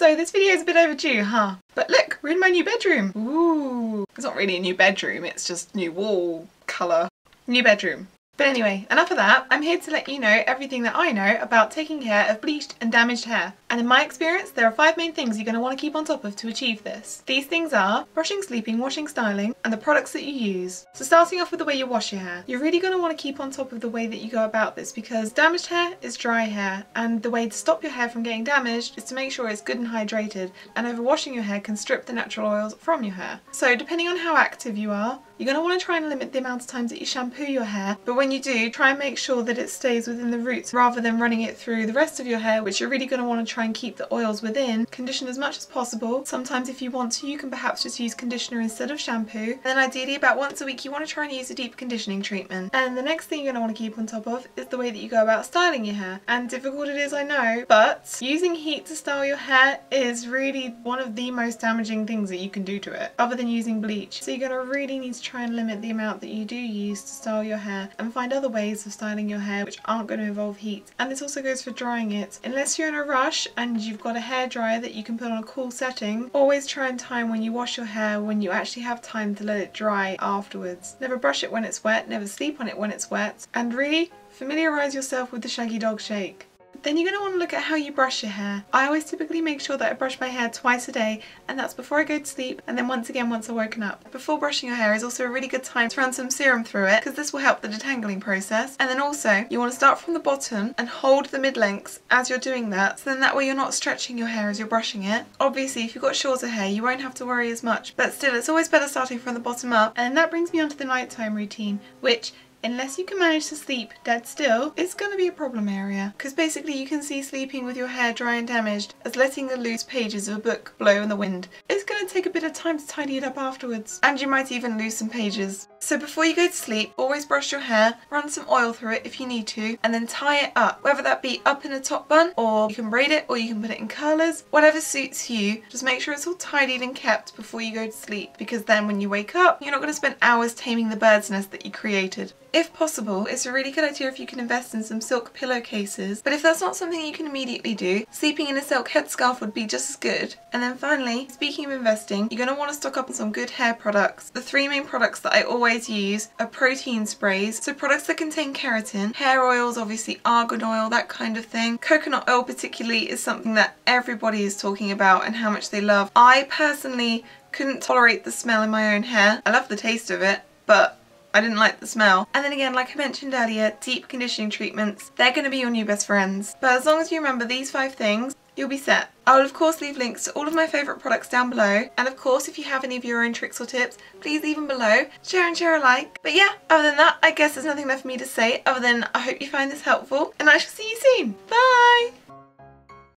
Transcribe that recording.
So this video is a bit overdue, huh? But look, we're in my new bedroom. Ooh. It's not really a new bedroom, it's just new wall colour. New bedroom. But anyway, enough of that. I'm here to let you know everything that I know about taking care of bleached and damaged hair. And in my experience, there are 5 main things you're going to want to keep on top of to achieve this. These things are brushing, sleeping, washing, styling, and the products that you use. So starting off with the way you wash your hair. You're really going to want to keep on top of the way that you go about this because damaged hair is dry hair, and the way to stop your hair from getting damaged is to make sure it's good and hydrated, and overwashing your hair can strip the natural oils from your hair. So depending on how active you are, you're going to want to try and limit the amount of times that you shampoo your hair, but when you do, try and make sure that it stays within the roots rather than running it through the rest of your hair, which you're really going to want to try and keep the oils within. Condition as much as possible. Sometimes if you want to, you can perhaps just use conditioner instead of shampoo. And then ideally about once a week you want to try and use a deep conditioning treatment. And the next thing you're going to want to keep on top of is the way that you go about styling your hair. And difficult it is, I know, but using heat to style your hair is really one of the most damaging things that you can do to it, other than using bleach. So you're going to really need to try and limit the amount that you do use to style your hair and find other ways of styling your hair which aren't going to involve heat. And this also goes for drying it. Unless you're in a rush and you've got a hairdryer that you can put on a cool setting, always try and time when you wash your hair when you actually have time to let it dry afterwards. Never brush it when it's wet, never sleep on it when it's wet, and really familiarise yourself with the shaggy dog shake. Then you're going to want to look at how you brush your hair. I always typically make sure that I brush my hair twice a day, and that's before I go to sleep and then once again once I've woken up. Before brushing your hair is also a really good time to run some serum through it because this will help the detangling process. And then also you want to start from the bottom and hold the mid-lengths as you're doing that, so then that way you're not stretching your hair as you're brushing it. Obviously if you've got shorter hair you won't have to worry as much, but still it's always better starting from the bottom up. And that brings me on to the nighttime routine, which unless you can manage to sleep dead still, it's going to be a problem area. Because basically you can see sleeping with your hair dry and damaged as letting the loose pages of a book blow in the wind. It's going to take a bit of time to tidy it up afterwards. And you might even lose some pages. So before you go to sleep, always brush your hair, run some oil through it if you need to, and then tie it up. Whether that be up in a top bun, or you can braid it, or you can put it in curlers. Whatever suits you, just make sure it's all tidied and kept before you go to sleep. Because then when you wake up, you're not going to spend hours taming the bird's nest that you created. If possible, it's a really good idea if you can invest in some silk pillowcases, but if that's not something you can immediately do, sleeping in a silk headscarf would be just as good. And then finally, speaking of investing, you're going to want to stock up on some good hair products. The 3 main products that I always use are protein sprays, so products that contain keratin, hair oils, obviously argan oil, that kind of thing. Coconut oil particularly is something that everybody is talking about and how much they love. I personally couldn't tolerate the smell in my own hair. I love the taste of it, but I didn't like the smell. And then again, like I mentioned earlier, deep conditioning treatments, they're going to be your new best friends. But as long as you remember these 5 things, you'll be set. I will of course leave links to all of my favourite products down below, and of course if you have any of your own tricks or tips, please leave them below, share and share alike. But yeah, other than that, I guess there's nothing left for me to say other than I hope you find this helpful, and I shall see you soon. Bye!